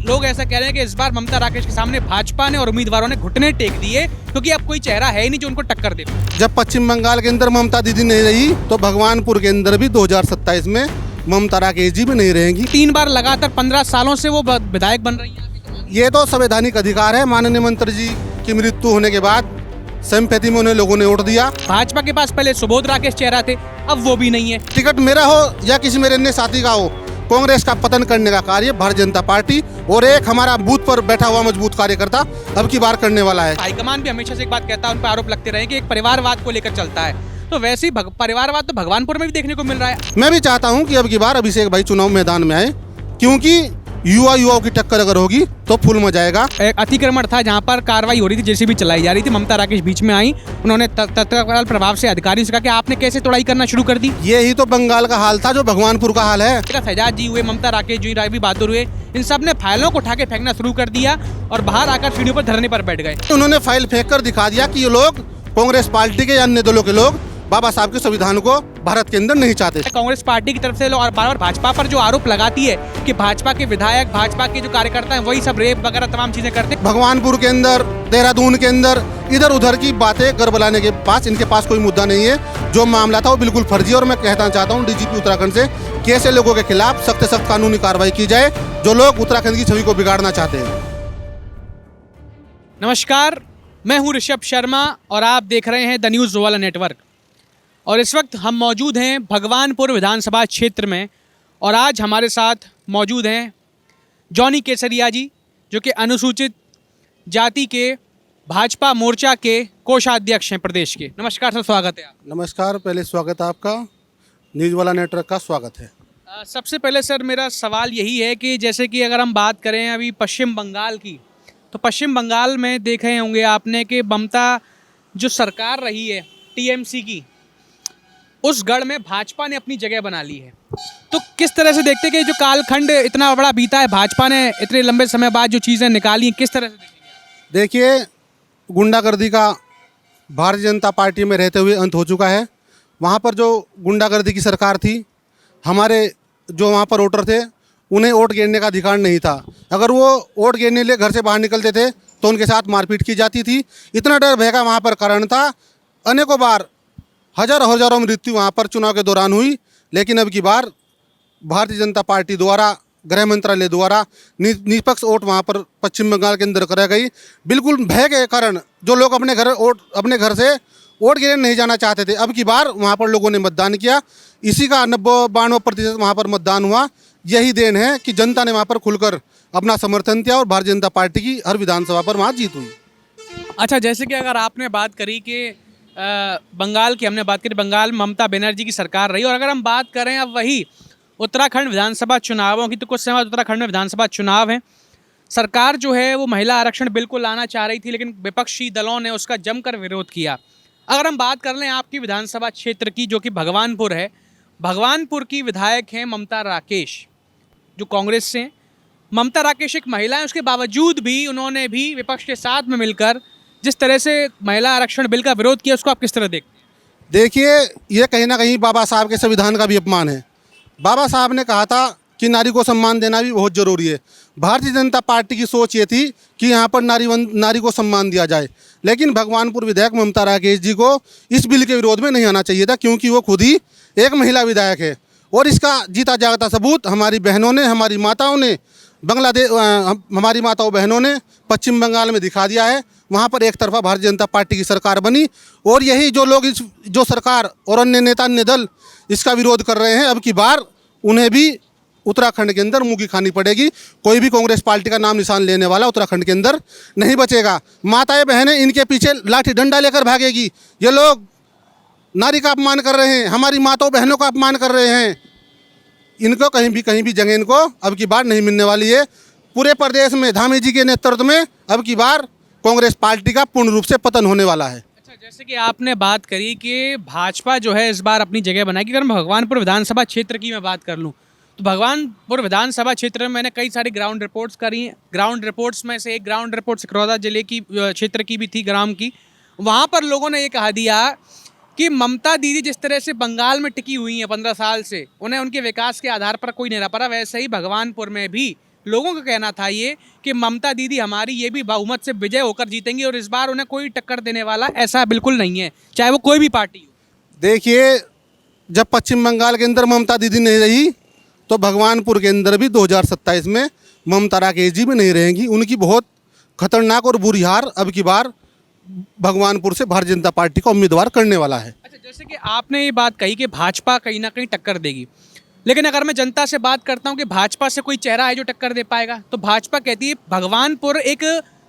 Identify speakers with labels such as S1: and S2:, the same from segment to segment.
S1: लोग ऐसा कह रहे हैं कि इस बार ममता राकेश के सामने भाजपा ने और उम्मीदवारों ने घुटने टेक दिए क्योंकि अब कोई चेहरा है ही नहीं जो उनको टक्कर दे।
S2: जब पश्चिम बंगाल के अंदर ममता दीदी नहीं रही तो भगवानपुर के अंदर भी 2027 में ममता राकेश जी भी नहीं रहेंगी।
S1: 3 बार लगातार 15 सालों से वो विधायक बन रही हैं।
S2: ये तो संवैधानिक अधिकार है। माननीय मंत्री जी की मृत्यु होने के बाद सहमति में उन्हें लोगों ने वोट दिया।
S1: भाजपा के पास पहले सुबोध राकेश चेहरा थे, अब वो भी नहीं है।
S2: टिकट मेरा हो या किसी मेरे अन्य साथी का हो, कांग्रेस का पतन करने का कार्य भारतीय जनता पार्टी और एक हमारा बूथ पर बैठा हुआ मजबूत कार्यकर्ता अब की बार करने वाला है।
S1: हाईकमान भी हमेशा से एक बात कहता है, उन पर आरोप लगते रहे कि एक परिवारवाद को लेकर चलता है, तो वैसे ही परिवारवाद तो भगवानपुर में भी देखने को मिल रहा है।
S2: मैं भी चाहता हूं कि अब की बार अभिषेक भाई चुनाव मैदान में आए, क्योंकि युवाओं की टक्कर अगर होगी तो फुल मजा आएगा।
S1: एक अतिक्रमण था जहां पर कार्रवाई हो रही थी, जेसीबी चलाई जा रही थी, ममता राकेश बीच में आई, उन्होंने तत्काल प्रभाव से अधिकारियों से कहा कि आपने कैसे तोड़ाई करना शुरू कर दी।
S2: यही तो बंगाल का हाल था जो भगवानपुर का हाल है।
S1: फैजाज जी हुए, ममता राकेश जी, रावी बहादुर हुए, इन सब ने फाइलों को उठा के फेंकना शुरू कर दिया और बाहर आकर सीढ़ियों पर धरने पर बैठ गए।
S2: उन्होंने फाइल फेंक कर दिखा दिया कि ये लोग कांग्रेस पार्टी के या अन्य दलों के लोग बाबा साहब के संविधान को भारत के अंदर नहीं चाहते।
S1: कांग्रेस पार्टी की तरफ से लोग और बार-बार भाजपा पर जो आरोप लगाती है कि भाजपा के विधायक, भाजपा के जो कार्यकर्ता हैं वही सब रेप वगैरह तमाम चीजें करते हैं।
S2: भगवानपुर के अंदर, देहरादून के अंदर इधर उधर की बातें गड़बड़ाने के पास इनके पास कोई मुद्दा नहीं है। जो मामला था वो बिल्कुल फर्जी। और मैं कहना चाहता हूँ डीजीपी उत्तराखंड से कि ऐसे लोगों के खिलाफ सख्त से सख्त कानूनी कार्रवाई की जाए जो लोग उत्तराखंड की छवि को बिगाड़ना चाहते हैं।
S1: नमस्कार, मैं हूँ ऋषभ शर्मा और आप देख रहे हैं द न्यूज़ वाला नेटवर्क। और इस वक्त हम मौजूद हैं भगवानपुर विधानसभा क्षेत्र में और आज हमारे साथ मौजूद हैं जॉनी केसरिया जी, जो कि अनुसूचित जाति के भाजपा मोर्चा के कोषाध्यक्ष हैं प्रदेश के। नमस्कार सर, स्वागत है आप।
S2: नमस्कार, पहले स्वागत है आपका, न्यूज़ वाला नेटवर्क का स्वागत है।
S1: सबसे पहले सर मेरा सवाल यही है कि जैसे कि अगर हम बात करें अभी पश्चिम बंगाल की, तो पश्चिम बंगाल में देखे होंगे आपने कि ममता जो सरकार रही है टीएमसी की, उस गढ़ में भाजपा ने अपनी जगह बना ली है। तो किस तरह से देखते कि जो कालखंड इतना बड़ा बीता है, भाजपा ने इतने लंबे समय बाद जो चीज़ें निकाली, किस तरह से देखेंगे?
S2: देखिए, गुंडागर्दी का भारतीय जनता पार्टी में रहते हुए अंत हो चुका है। वहाँ पर जो गुंडागर्दी की सरकार थी, हमारे जो वहाँ पर वोटर थे उन्हें वोट गिरने का अधिकार नहीं था। अगर वो वोट गिरने लिए घर से बाहर निकलते थे तो उनके साथ मारपीट की जाती थी। इतना डर भय का वहाँ पर कारण था। अनेकों बार हजारों मृत्यु वहाँ पर चुनाव के दौरान हुई। लेकिन अब की बार भारतीय जनता पार्टी द्वारा, गृह मंत्रालय द्वारा निष्पक्ष वोट वहाँ पर पश्चिम बंगाल के अंदर कराई गई। बिल्कुल भय के कारण जो लोग अपने घर से वोट गिरने नहीं जाना चाहते थे, अब की बार वहाँ पर लोगों ने मतदान किया। इसी का 92% वहाँ पर मतदान हुआ। यही देन है कि जनता ने वहाँ पर खुलकर अपना समर्थन दिया और भारतीय जनता पार्टी की हर विधानसभा पर वहाँ जीत हुई।
S1: अच्छा, जैसे कि अगर आपने बात करी कि बंगाल की, हमने बात करी बंगाल में ममता बनर्जी की सरकार रही, और अगर हम बात करें अब वही उत्तराखंड विधानसभा चुनावों की, तो कुछ समय उत्तराखंड में विधानसभा चुनाव है। सरकार जो है वो महिला आरक्षण बिल्कुल लाना चाह रही थी, लेकिन विपक्षी दलों ने उसका जमकर विरोध किया। अगर हम बात कर लें आपकी विधानसभा क्षेत्र की, जो कि भगवानपुर है, भगवानपुर की विधायक हैं ममता राकेश, जो कांग्रेस से हैं। ममता राकेश एक महिला है, उसके बावजूद भी उन्होंने भी विपक्ष के साथ में मिलकर जिस तरह से महिला आरक्षण बिल का विरोध किया, उसको आप किस तरह देखते हैं?
S2: देखिए, ये कहीं ना कहीं बाबा साहब के संविधान का भी अपमान है। बाबा साहब ने कहा था कि नारी को सम्मान देना भी बहुत ज़रूरी है। भारतीय जनता पार्टी की सोच ये थी कि यहाँ पर नारी को सम्मान दिया जाए, लेकिन भगवानपुर विधायक ममता राकेश जी को इस बिल के विरोध में नहीं आना चाहिए था, क्योंकि वो खुद ही एक महिला विधायक है। और इसका जीता जागता सबूत हमारी बहनों ने, हमारी माताओं ने, हमारी माताओं बहनों ने पश्चिम बंगाल में दिखा दिया है। वहाँ पर एक तरफा भारतीय जनता पार्टी की सरकार बनी और यही जो लोग जो सरकार और अन्य नेता, अन्य दल इसका विरोध कर रहे हैं, अब की बार उन्हें भी उत्तराखंड के अंदर मुँह की खानी पड़ेगी। कोई भी कांग्रेस पार्टी का नाम निशान लेने वाला उत्तराखंड के अंदर नहीं बचेगा। माताएं बहनें इनके पीछे लाठी डंडा लेकर भागेगी। ये लोग नारी का अपमान कर रहे हैं, हमारी माताओं बहनों का अपमान कर रहे हैं। इनको कहीं भी जगह इनको अब की बार नहीं मिलने वाली है। पूरे प्रदेश में धामी जी के नेतृत्व में अब की बार कांग्रेस पार्टी का पूर्ण रूप से पतन होने वाला है।
S1: अच्छा, जैसे कि आपने बात करी कि भाजपा जो है इस बार अपनी जगह बनाएगी। अगर मैं भगवानपुर विधानसभा क्षेत्र की मैं बात कर लूँ, तो भगवानपुर विधानसभा क्षेत्र में मैंने कई सारी ग्राउंड रिपोर्ट्स करी हैं। ग्राउंड रिपोर्ट्स में से एक ग्राउंड रिपोर्ट सिकरौदा जिले की क्षेत्र की भी थी, ग्राम की। वहाँ पर लोगों ने ये कहा दिया कि ममता दीदी जिस तरह से बंगाल में टिकी हुई हैं 15 साल से, उन्हें उनके विकास के आधार पर कोई नहीं रह पा रहा, वैसे ही भगवानपुर में भी लोगों का कहना था ये कि ममता दीदी हमारी ये भी बहुमत से विजय होकर जीतेंगी और इस बार उन्हें कोई टक्कर देने वाला ऐसा बिल्कुल नहीं है, चाहे वो कोई भी पार्टी हो।
S2: देखिए, जब पश्चिम बंगाल के अंदर ममता दीदी नहीं रही तो भगवानपुर के अंदर भी 2027 में ममता राकेश जी भी नहीं रहेंगी। उनकी बहुत खतरनाक और बुरी हार अब की बार भगवानपुर से भारतीय जनता पार्टी का उम्मीदवार करने वाला है।
S1: अच्छा, जैसे कि आपने ये बात कही कि भाजपा कहीं ना कहीं टक्कर देगी, लेकिन अगर मैं जनता से बात करता हूँ कि भाजपा से कोई चेहरा है जो टक्कर दे पाएगा, तो भाजपा कहती है भगवानपुर एक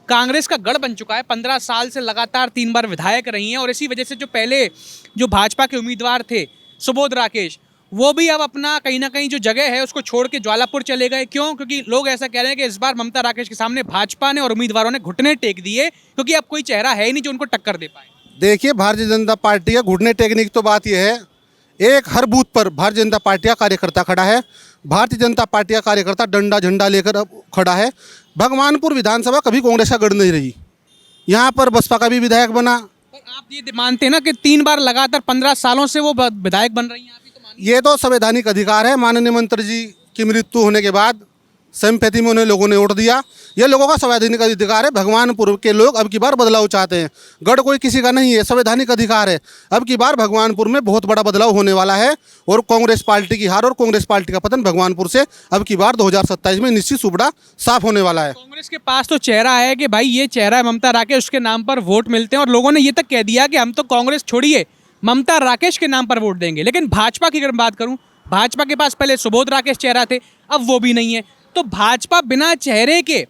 S1: कांग्रेस का गढ़ बन चुका है। 15 साल से लगातार 3 बार विधायक रही हैं और इसी वजह से जो पहले जो भाजपा के उम्मीदवार थे सुबोध राकेश, वो भी अब अपना कहीं ना कहीं जो जगह है उसको छोड़ के ज्वालापुर चले गए। क्यों? क्योंकि लोग ऐसा कह रहे हैं कि इस बार ममता राकेश के सामने भाजपा ने और उम्मीदवारों ने घुटने टेक दिए, क्योंकि अब कोई चेहरा है ही नहीं जो उनको टक्कर दे पाए।
S2: देखिए, भारतीय जनता पार्टी का घुटने टेकने की तो बात यह है, एक हर बूथ पर भारतीय जनता पार्टी का कार्यकर्ता खड़ा है। भारतीय जनता पार्टी का कार्यकर्ता डंडा झंडा लेकर अब खड़ा है। भगवानपुर विधानसभा कभी कांग्रेस का गढ़ नहीं रही, यहाँ पर बसपा का भी विधायक बना।
S1: पर आप ये मानते हैं ना कि 3 बार लगातार 15 सालों से वो विधायक बन रही हैं, आप ही तो मानिए।
S2: ये तो संवैधानिक अधिकार है। माननीय मंत्री जी की मृत्यु होने के बाद संपत्ति में उन्हें लोगों ने वोट दिया, ये लोगों का संवैधानिक अधिकार है। भगवानपुर के लोग अब की बार बदलाव चाहते हैं, गढ़ कोई किसी का नहीं है, संवैधानिक अधिकार है। अब की बार भगवानपुर में बहुत बड़ा बदलाव होने वाला है और कांग्रेस पार्टी की हार और कांग्रेस पार्टी का पतन भगवानपुर से अब की बार 2027 में निश्चित सुबड़ा साफ होने वाला है।
S1: कांग्रेस के पास तो चेहरा है कि भाई ये चेहरा है ममता राकेश, उसके नाम पर वोट मिलते हैं और लोगों ने ये तक कह दिया कि हम तो कांग्रेस छोड़िए ममता राकेश के नाम पर वोट देंगे। लेकिन भाजपा की अगर बात करूं, भाजपा के पास पहले सुबोध राकेश चेहरा थे, अब वो भी नहीं है। तो भाजपा बिना चेहरे के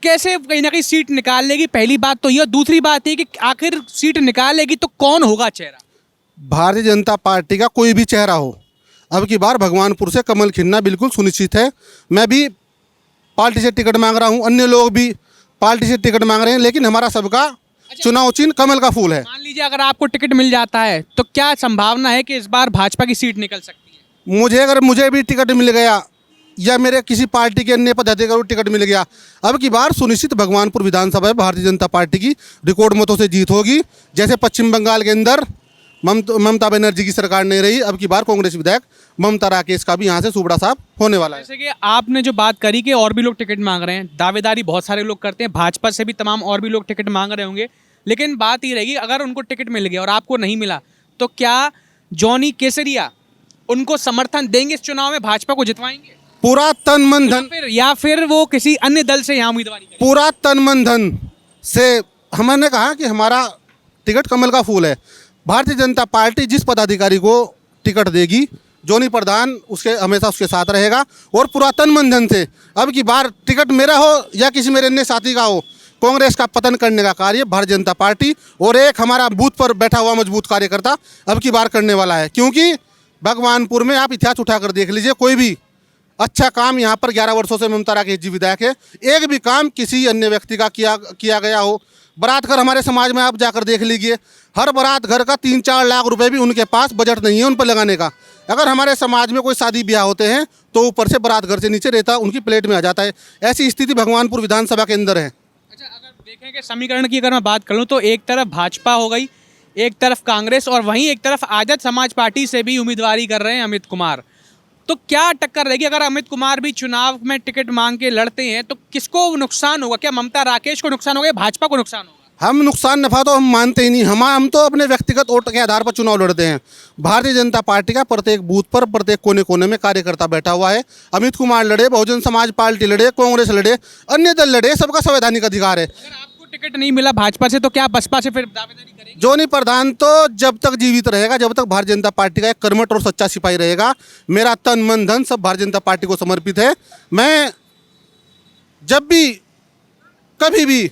S1: कैसे कहीं ना कहीं सीट निकाल लेगी? पहली बात तो ये। दूसरी बात है कि आखिर सीट निकालेगी तो कौन होगा चेहरा?
S2: भारतीय जनता पार्टी का कोई भी चेहरा हो, अब की बार भगवानपुर से कमल खिलना बिल्कुल सुनिश्चित है। मैं भी पार्टी से टिकट मांग रहा हूं, अन्य लोग भी पार्टी से टिकट मांग रहे हैं, लेकिन हमारा सबका चुनाव चिन्ह कमल का फूल है।
S1: मान लीजिए अगर आपको टिकट मिल जाता है तो क्या संभावना है कि इस बार भाजपा की सीट निकल सकती है?
S2: अगर मुझे भी टिकट मिल गया या मेरे किसी पार्टी के अन्य पदाधिकारी को टिकट मिल गया, अब की बार सुनिश्चित भगवानपुर विधानसभा में भारतीय जनता पार्टी की रिकॉर्ड मतों से जीत होगी। जैसे पश्चिम बंगाल के अंदर ममता बनर्जी की सरकार नहीं रही, अब की बार कांग्रेस विधायक ममता राकेश का भी यहाँ से सुबड़ा साफ होने वाला है।
S1: जैसे कि आपने जो बात करी कि और भी लोग टिकट मांग रहे हैं, दावेदारी बहुत सारे लोग करते हैं, भाजपा से भी तमाम और भी लोग टिकट मांग रहे होंगे, लेकिन बात ये रहेगी अगर उनको टिकट मिल गया और आपको नहीं मिला तो क्या जॉनी केसरिया उनको समर्थन देंगे इस चुनाव में, भाजपा को जितवाएंगे?
S2: पूरा तन मन धन,
S1: या फिर वो किसी अन्य दल से यहाँ उम्मीदवारी करेंगे?
S2: पूरा तन मन धन से हमने कहा कि हमारा टिकट कमल का फूल है। भारतीय जनता पार्टी जिस पदाधिकारी को टिकट देगी, जोनी प्रधान उसके हमेशा उसके साथ रहेगा और पूरा तन मन धन से अब की बार टिकट मेरा हो या किसी मेरे अन्य साथी का हो, कांग्रेस का पतन करने का कार्य भारतीय जनता पार्टी और एक हमारा बूथ पर बैठा हुआ मजबूत कार्यकर्ता अब की बार करने वाला है। क्योंकि भगवानपुर में आप इतिहास उठाकर देख लीजिए, कोई भी अच्छा काम यहाँ पर 11 वर्षों से ममता राकेश जी विधायक है, एक भी काम किसी अन्य व्यक्ति का किया गया हो। बारात घर हमारे समाज में आप जाकर देख लीजिए, हर बारात घर का 3-4 लाख रुपए भी उनके पास बजट नहीं है उन पर लगाने का। अगर हमारे समाज में कोई शादी ब्याह होते हैं तो ऊपर से बारात घर से नीचे रहता उनकी प्लेट में आ जाता है। ऐसी स्थिति भगवानपुर विधानसभा के अंदर है।
S1: अच्छा, अगर देखें कि समीकरण की अगर मैं बात करूँ तो एक तरफ भाजपा हो गई, एक तरफ कांग्रेस और वहीं एक तरफ आजाद समाज पार्टी से भी उम्मीदवारी कर रहे हैं अमित कुमार। तो क्या टक्कर रहेगी? अगर अमित कुमार भी चुनाव में टिकट मांग के लड़ते हैं तो किसको नुकसान होगा? क्या ममता राकेश को नुकसान होगा या भाजपा को नुकसान होगा?
S2: हम नुकसान नफा तो हम मानते ही नहीं, हम तो अपने व्यक्तिगत वोट के आधार पर चुनाव लड़ते हैं। भारतीय जनता पार्टी का प्रत्येक बूथ पर प्रत्येक कोने कोने में कार्यकर्ता बैठा हुआ है। अमित कुमार लड़े, बहुजन समाज पार्टी लड़े, कांग्रेस लड़े, अन्य दल लड़े, सबका संवैधानिक अधिकार है।
S1: अगर आपको टिकट नहीं मिला भाजपा से तो क्या बसपा से फिर दावेदारी करेंगे?
S2: जोनी प्रधान तो जब तक जीवित रहेगा, जब तक भारतीय जनता पार्टी का एक कर्मठ और सच्चा सिपाही रहेगा, मेरा तन मन धन सब भारतीय जनता पार्टी को समर्पित है। मैं जब भी कभी भी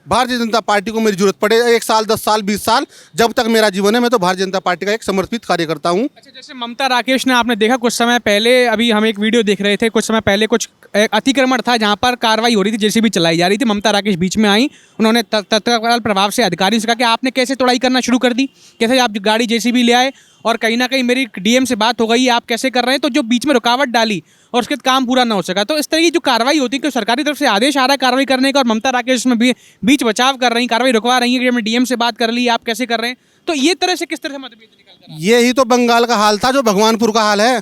S2: भारतीय जनता पार्टी को मेरी जरूरत पड़े, 1 साल 10 साल 20 साल जब तक मेरा जीवन है, मैं तो भारतीय जनता पार्टी का एक समर्पित कार्यकर्ता हूँ।
S1: अच्छा, जैसे ममता राकेश ने आपने देखा कुछ समय पहले, अभी हम एक वीडियो देख रहे थे, कुछ समय पहले कुछ अतिक्रमण था जहां पर कार्रवाई हो रही थी, जेसीबी चलाई जा रही थी, ममता राकेश बीच में आई, उन्होंने तत्काल प्रभाव से अधिकारियों से कहा कि आपने कैसे तोड़ाई करना शुरू कर दी, कैसे आप गाड़ी जेसीबी ले आए और कहीं ना कहीं मेरी डीएम से बात हो गई, आप कैसे कर रहे हैं, तो जो बीच में रुकावट डाली और उसके बाद काम पूरा ना हो सका। तो इस तरह की जो कार्रवाई होती है कि सरकारी तरफ से आदेश आ रहा है कार्रवाई करने का और ममता राकेश में बीच बचाव कर रही, कार्रवाई रुकवा रही है कि हमने डीएम से बात कर ली, आप कैसे कर रहे हैं, तो ये तरह से किस तरह से मतभेद निकल कर?
S2: यही तो बंगाल का हाल था जो भगवानपुर का हाल है।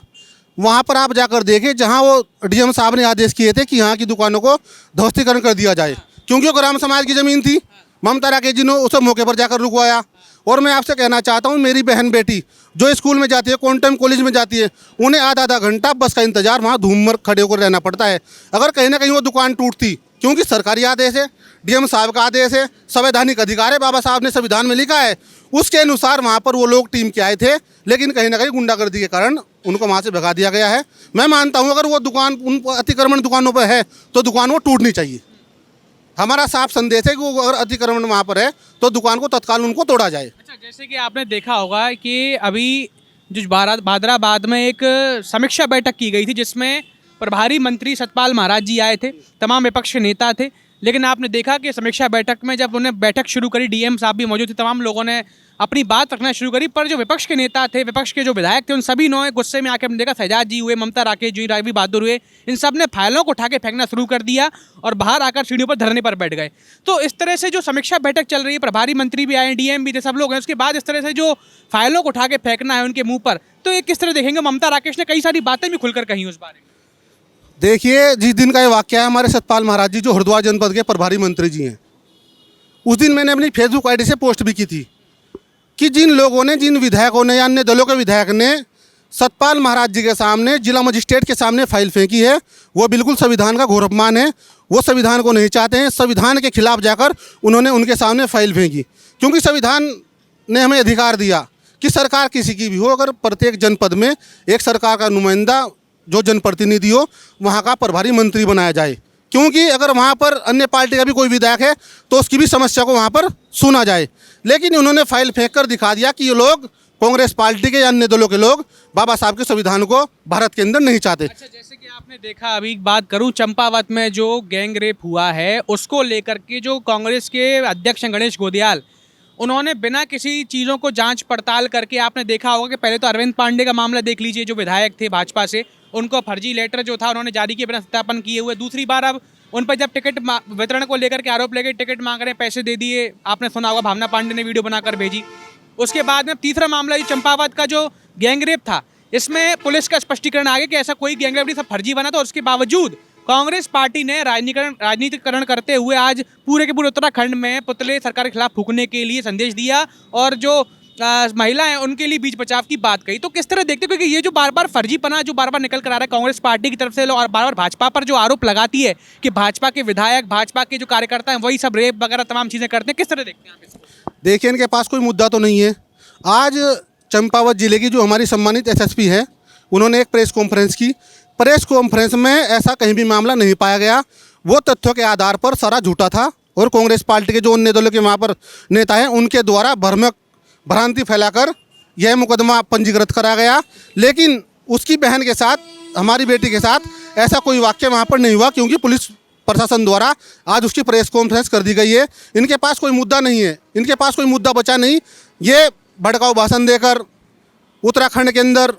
S2: वहाँ पर आप जाकर देखें जहाँ वो डीएम साहब ने आदेश किए थे कि यहाँ की दुकानों को ध्वस्तीकरण कर दिया जाए, क्योंकि वो ग्राम समाज की ज़मीन थी। ममता राकेश जी ने उस मौके पर जाकर रुकवाया। और मैं आपसे कहना चाहता हूँ, मेरी बहन बेटी जो स्कूल में जाती है, क्वांटम कॉलेज में जाती है, उन्हें आधा आधा घंटा बस का इंतजार वहाँ धूम में खड़े होकर रहना पड़ता है। अगर कहीं ना कहीं वो दुकान टूटती, क्योंकि सरकारी आदेश है, डीएम साहब का आदेश है, संवैधानिक अधिकार है, बाबा साहब ने संविधान में लिखा है, उसके अनुसार वहाँ पर वो लोग टीम के आए थे, लेकिन कहीं ना कहीं गुंडागर्दी के कारण उनको वहाँ से भगा दिया गया है। मैं मानता हूँ अगर वो दुकान उन अतिक्रमण दुकानों पर है तो दुकान वो टूटनी चाहिए। हमारा साफ संदेश है कि वो अगर अतिक्रमण वहाँ पर है तो दुकान को तत्काल उनको तोड़ा जाए।
S1: अच्छा, जैसे कि आपने देखा होगा कि अभी जो भादराबाद में एक समीक्षा बैठक की गई थी, जिसमें प्रभारी मंत्री सतपाल महाराज जी आए थे, तमाम विपक्ष के नेता थे, लेकिन आपने देखा कि समीक्षा बैठक में जब उन्हें बैठक शुरू करी, डीएम साहब भी मौजूद थे, तमाम लोगों ने अपनी बात रखना शुरू करी, पर जो विपक्ष के नेता थे, विपक्ष के जो विधायक थे, उन सभी ने गुस्से में आके हमने देखा, शहजाद जी हुए, ममता राकेश जी, राघवी बहादुर हुए, इन सब ने फाइलों को उठा के फेंकना शुरू कर दिया और बाहर आकर सीढ़ियों पर धरने पर बैठ गए। तो इस तरह से जो समीक्षा बैठक चल रही है, प्रभारी मंत्री भी आए, डीएम भी थे, सब लोग हैं, उसके बाद इस तरह से जो फाइलों को उठा के फेंकना है उनके मुंह पर, तो ये किस तरह देखेंगे? ममता राकेश ने कई सारी बातें भी खुलकर कही उस बारे में।
S2: देखिए, जिस दिन का ये वाक्य है, हमारे सतपाल महाराज जी जो हरिद्वार जनपद के प्रभारी मंत्री जी हैं, उस दिन मैंने अपनी फेसबुक आईडी से पोस्ट भी की थी कि जिन लोगों ने, जिन विधायकों ने या अन्य दलों के विधायक ने सतपाल महाराज जी के सामने, जिला मजिस्ट्रेट के सामने फाइल फेंकी है, वो बिल्कुल संविधान का घोर अपमान है। वो संविधान को नहीं चाहते हैं, संविधान के खिलाफ जाकर उन्होंने उनके सामने फाइल फेंकी, क्योंकि संविधान ने हमें अधिकार दिया कि सरकार किसी की भी हो, अगर प्रत्येक जनपद में एक सरकार का नुमाइंदा जो जनप्रतिनिधि हो, वहाँ का प्रभारी मंत्री बनाया जाए, क्योंकि अगर वहाँ पर अन्य पार्टी का भी कोई विधायक है तो उसकी भी समस्या को वहाँ पर सुना जाए। लेकिन उन्होंने फाइल फेंक कर दिखा दिया कि ये लोग, कांग्रेस पार्टी के या अन्य दलों के लोग, बाबा साहब के संविधान को भारत के अंदर नहीं चाहते।
S1: अच्छा, जैसे कि आपने देखा, अभी बात करूं चंपावत में जो गैंग रेप हुआ है, उसको लेकर के जो कांग्रेस के अध्यक्ष हैं गणेश गोदियाल, उन्होंने बिना किसी चीज़ों को जांच पड़ताल करके, आपने देखा होगा कि पहले तो अरविंद पांडे का मामला देख लीजिए, जो विधायक थे भाजपा से, उनको फर्जी लेटर जो था उन्होंने जारी किए बिना सत्यापन किए हुए। दूसरी बार अब उन पर जब टिकट वितरण को लेकर के आरोप लेके टिकट मांग रहे हैं, पैसे दे दिए, आपने सुना होगा, भावना पांडे ने वीडियो बनाकर भेजी। उसके बाद में तीसरा मामला ये चंपावत का जो गैंग रेप था, इसमें पुलिस का स्पष्टीकरण आ गया कि ऐसा कोई गैंग रेप नहीं, सब फर्जी बना था। और उसके बावजूद कांग्रेस पार्टी ने राजनीतिकरण करते हुए आज पूरे के पूरे उत्तराखंड में पुतले सरकार के खिलाफ फूंकने के लिए संदेश दिया और जो महिला हैं उनके लिए बीच बचाव की बात कही। तो किस तरह देखते हो, क्योंकि ये जो बार बार फर्जीपना जो बार बार निकल कर आ रहा है कांग्रेस पार्टी की तरफ से, और बार बार भाजपा पर जो आरोप लगाती है कि भाजपा के विधायक, भाजपा के जो कार्यकर्ता हैं वही सब रेप वगैरह तमाम चीज़ें करते हैं, किस तरह देखते हैं आप इसको?
S2: देखिए, इनके पास कोई मुद्दा तो नहीं है। आज चंपावत जिले की जो हमारी सम्मानित एसएसपी है, उन्होंने एक प्रेस कॉन्फ्रेंस की। प्रेस कॉन्फ्रेंस में ऐसा कहीं भी मामला नहीं पाया गया। वो तथ्यों के आधार पर सारा झूठा था और कांग्रेस पार्टी के जो अन्य दलों के वहाँ पर नेता हैं, उनके द्वारा भ्रांति फैलाकर यह मुकदमा पंजीकृत करा गया। लेकिन उसकी बहन के साथ, हमारी बेटी के साथ ऐसा कोई वाक्य वहाँ पर नहीं हुआ, क्योंकि पुलिस प्रशासन द्वारा आज उसकी प्रेस कॉन्फ्रेंस कर दी गई है। इनके पास कोई मुद्दा नहीं है, इनके पास कोई मुद्दा बचा नहीं। ये भड़काऊ भाषण देकर उत्तराखंड के अंदर,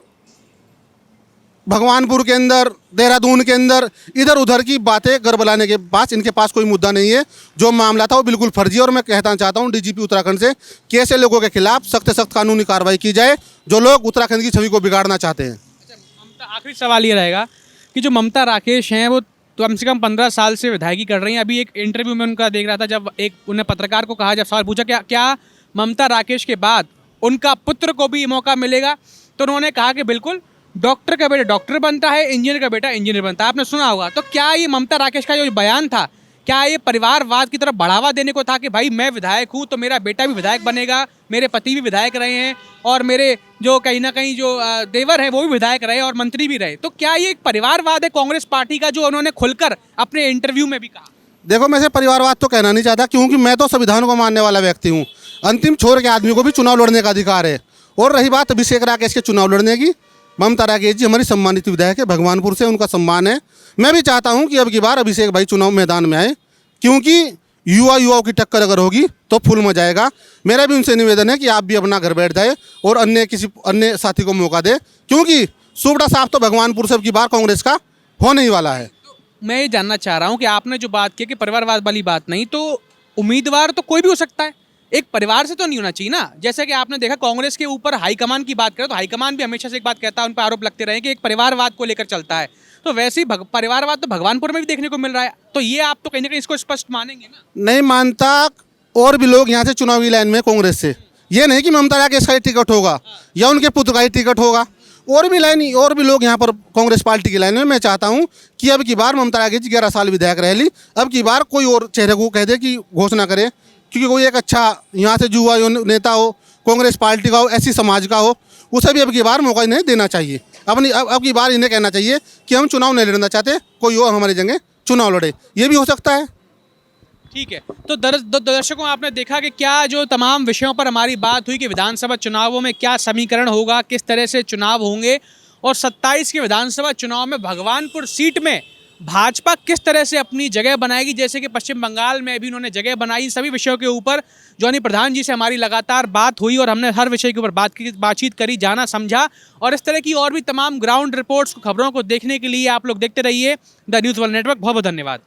S2: भगवानपुर के अंदर, देहरादून के अंदर इधर उधर की बातें गड़बड़ाने के पास इनके पास कोई मुद्दा नहीं है। जो मामला था वो बिल्कुल फर्जी है और मैं कहना चाहता हूँ डीजीपी उत्तराखंड से कि ऐसे लोगों के खिलाफ सख्त सख्त कानूनी कार्रवाई की जाए जो लोग उत्तराखंड की छवि को बिगाड़ना चाहते हैं।
S1: ममता, आखिरी सवाल ये रहेगा कि जो ममता राकेश हैं वो तो कम से कम 15 साल से विधायकी कर रही हैं। अभी एक इंटरव्यू में उनका देख रहा था, जब एक उन्हें पत्रकार को कहा, जब सवाल पूछा क्या ममता राकेश के बाद उनका पुत्र को भी मौका मिलेगा, तो उन्होंने कहा कि बिल्कुल, डॉक्टर का बेटा डॉक्टर बनता है, इंजीनियर का बेटा इंजीनियर बनता है। आपने सुना होगा। तो क्या ये ममता राकेश का जो बयान था, क्या ये परिवारवाद की तरफ बढ़ावा देने को था कि भाई मैं विधायक हूँ तो मेरा बेटा भी विधायक बनेगा, मेरे पति भी विधायक रहे हैं और मेरे जो कहीं ना कहीं जो देवर हैं वो भी विधायक रहे और मंत्री भी रहे, तो क्या ये एक परिवारवाद है कांग्रेस पार्टी का, जो उन्होंने खुलकर अपने इंटरव्यू में भी कहा?
S2: देखो, मैं से परिवारवाद तो कहना नहीं चाहता, क्योंकि मैं तो संविधान को मानने वाला व्यक्ति हूँ। अंतिम छोर के आदमी को भी चुनाव लड़ने का अधिकार है। और रही बात अभिषेक राकेश के चुनाव लड़ने की, ममता राकेश जी हमारी सम्मानित विधायक है, भगवानपुर से, उनका सम्मान है। मैं भी चाहता हूं कि अब की बार अभिषेक भाई चुनाव मैदान में आए, क्योंकि युवाओं की टक्कर अगर होगी तो फुल मजा आएगा। मेरा भी उनसे निवेदन है कि आप भी अपना घर बैठ जाए और किसी अन्य साथी को मौका दे, क्योंकि सुबड़ा साहब तो भगवानपुर से अब की बार कांग्रेस का होने ही वाला है।
S1: मैं ये जानना चाह रहा हूँ कि आपने जो बात की कि परिवारवाद वाली बात नहीं, तो उम्मीदवार तो कोई भी हो सकता है। एक परिवार से तो नहीं होना चाहिए ना। जैसे कि आपने देखा कांग्रेस के ऊपर हाईकमान की बात करें तो हाईकमान भी हमेशा से एक बात कहता है, उन पर आरोप लगते रहे कि एक परिवारवाद को लेकर चलता है। तो वैसे ही परिवारवाद तो भगवानपुर में भी देखने को मिल रहा है। तो ये आप तो कहीं ना कहीं इसको स्पष्ट मानेंगे ना?
S2: नहीं मानता। और भी लोग यहाँ से चुनावी लाइन में कांग्रेस से, ये नहीं कि ममता राकेश का ही टिकट होगा या उनके पुत्र का ही टिकट होगा, और भी लोग यहाँ पर कांग्रेस पार्टी की लाइन में। मैं चाहता हूँ कि अब की बार ममता राकेश जी 11 साल विधायक रह ली, अब की बार कोई और चेहरे को कह दे कि घोषणा करे, क्योंकि कोई एक अच्छा यहाँ से युवा नेता हो, कांग्रेस पार्टी का हो, ऐसी समाज का हो, उसे भी अब की बार मौका नहीं देना चाहिए। अब की बार इन्हें कहना चाहिए कि हम चुनाव नहीं लड़ना चाहते, कोई और हमारी जगह चुनाव लड़े, ये भी हो सकता है।
S1: ठीक है। तो दर्शकों, आपने देखा कि क्या जो तमाम विषयों पर हमारी बात हुई कि विधानसभा चुनावों में क्या समीकरण होगा, किस तरह से चुनाव होंगे, और 27 के विधानसभा चुनाव में भगवानपुर सीट में भाजपा किस तरह से अपनी जगह बनाएगी, जैसे कि पश्चिम बंगाल में भी उन्होंने जगह बनाई। सभी विषयों के ऊपर जॉनी प्रधान जी से हमारी लगातार बात हुई और हमने हर विषय के ऊपर बातचीत करी, जाना समझा। और इस तरह की और भी तमाम ग्राउंड रिपोर्ट्स, खबरों को देखने के लिए आप लोग देखते रहिए द न्यूज़ वर्ल्ड नेटवर्क। बहुत बहुत धन्यवाद।